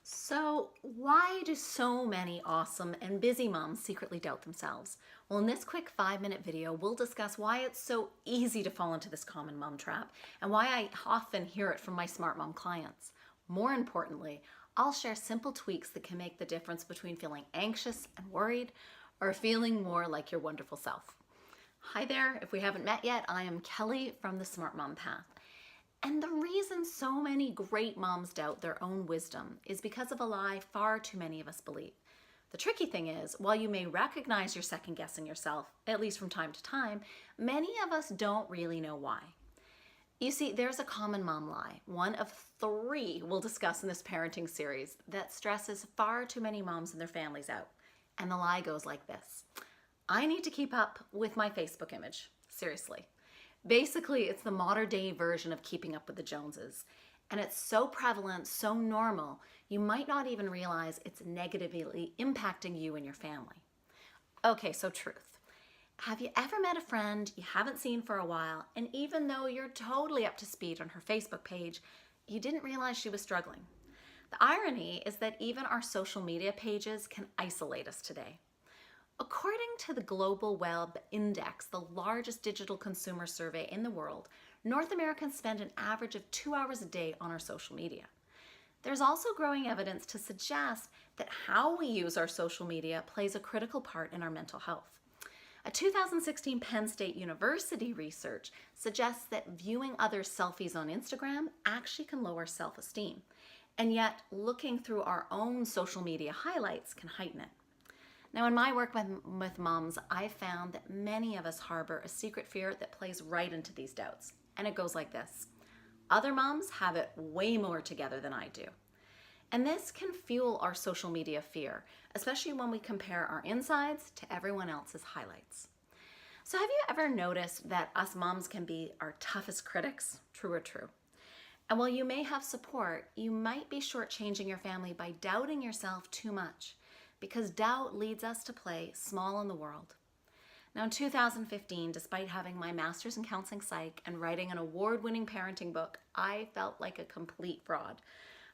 So, why do so many awesome and busy moms secretly doubt themselves? Well, in this quick 5-minute video, we'll discuss why it's so easy to fall into this common mom trap and why I often hear it from my smart mom clients. More importantly, I'll share simple tweaks that can make the difference between feeling anxious and worried or feeling more like your wonderful self. Hi there, if we haven't met yet, I am Kelly from the Smart Mom Path. And the reason so many great moms doubt their own wisdom is because of a lie far too many of us believe. The tricky thing is, while you may recognize you're second guessing yourself, at least from time to time, many of us don't really know why. You see, there's a common mom lie, one of 3 we'll discuss in this parenting series, that stresses far too many moms and their families out. And the lie goes like this: I need to keep up with my Facebook image. Seriously. Basically, it's the modern day version of keeping up with the Joneses. And it's so prevalent, so normal, you might not even realize it's negatively impacting you and your family. Okay, so truth. Have you ever met a friend you haven't seen for a while, and even though you're totally up to speed on her Facebook page, you didn't realize she was struggling? The irony is that even our social media pages can isolate us today. According to the Global Web Index, the largest digital consumer survey in the world, North Americans spend an average of 2 hours a day on our social media. There's also growing evidence to suggest that how we use our social media plays a critical part in our mental health. A 2016 Penn State University research suggests that viewing others' selfies on Instagram actually can lower self-esteem, and yet looking through our own social media highlights can heighten it. Now, in my work with moms, I found that many of us harbor a secret fear that plays right into these doubts. And it goes like this: other moms have it way more together than I do. And this can fuel our social media fear, especially when we compare our insides to everyone else's highlights. So have you ever noticed that us moms can be our toughest critics? True or true? And while you may have support, you might be shortchanging your family by doubting yourself too much, because doubt leads us to play small in the world. Now, in 2015, despite having my master's in counseling psych and writing an award-winning parenting book, I felt like a complete fraud.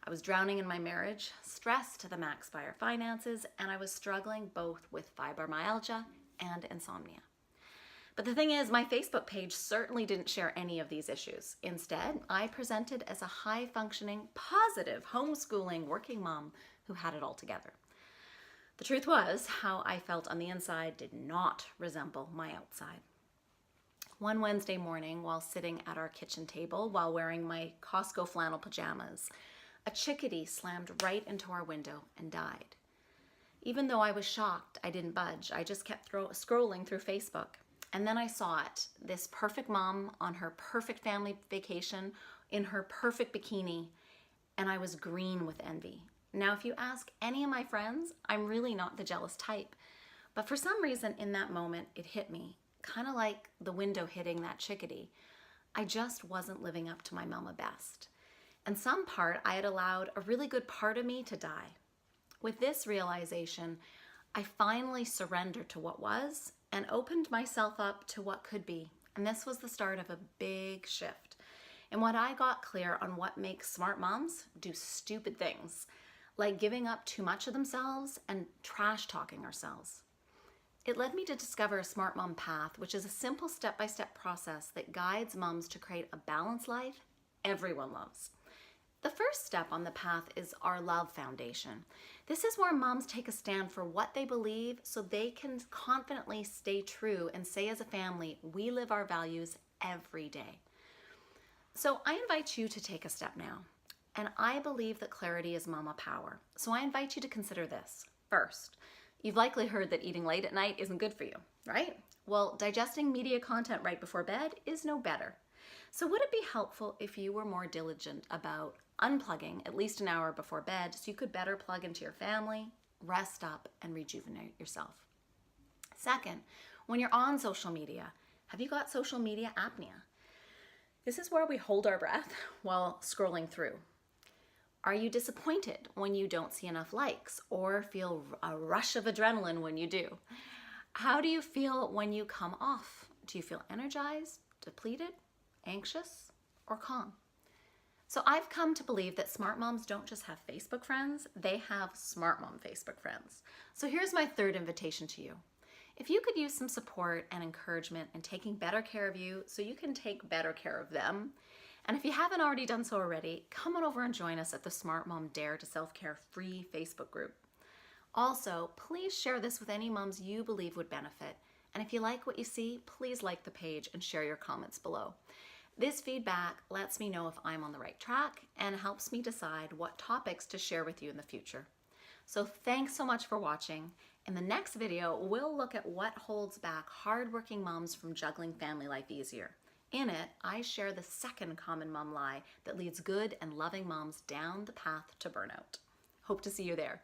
I was drowning in my marriage, stressed to the max by our finances, and I was struggling both with fibromyalgia and insomnia. But the thing is, my Facebook page certainly didn't share any of these issues. Instead, I presented as a high-functioning, positive, homeschooling, working mom who had it all together. The truth was, how I felt on the inside did not resemble my outside. One Wednesday morning, while sitting at our kitchen table while wearing my Costco flannel pajamas, a chickadee slammed right into our window and died. Even though I was shocked, I didn't budge. I just kept scrolling through Facebook. And then I saw it, this perfect mom on her perfect family vacation in her perfect bikini, and I was green with envy. Now, if you ask any of my friends, I'm really not the jealous type. But for some reason in that moment, it hit me, kind of like the window hitting that chickadee. I just wasn't living up to my mama best. And some part, I had allowed a really good part of me to die. With this realization, I finally surrendered to what was and opened myself up to what could be. And this was the start of a big shift. And when I got clear on what makes smart moms do stupid things, like giving up too much of themselves and trash talking ourselves. It led me to discover a Smart Mom Path, which is a simple step-by-step process that guides moms to create a balanced life everyone loves. The first step on the path is our Love Foundation. This is where moms take a stand for what they believe so they can confidently stay true and say as a family, we live our values every day. So I invite you to take a step now. And I believe that clarity is mama power. So I invite you to consider this. First, you've likely heard that eating late at night isn't good for you, right? Well, digesting media content right before bed is no better. So would it be helpful if you were more diligent about unplugging at least an hour before bed so you could better plug into your family, rest up, and rejuvenate yourself? Second, when you're on social media, have you got social media apnea? This is where we hold our breath while scrolling through. Are you disappointed when you don't see enough likes or feel a rush of adrenaline when you do? How do you feel when you come off? Do you feel energized, depleted, anxious, or calm? So I've come to believe that smart moms don't just have Facebook friends, they have smart mom Facebook friends. So here's my third invitation to you. If you could use some support and encouragement in taking better care of you so you can take better care of them, and if you haven't already done so already, come on over and join us at the Smart Mom Dare to Self-Care free Facebook group. Also, please share this with any moms you believe would benefit. And if you like what you see, please like the page and share your comments below. This feedback lets me know if I'm on the right track and helps me decide what topics to share with you in the future. So thanks so much for watching. In the next video, we'll look at what holds back hardworking moms from juggling family life easier. In it, I share the second common mom lie that leads good and loving moms down the path to burnout. Hope to see you there.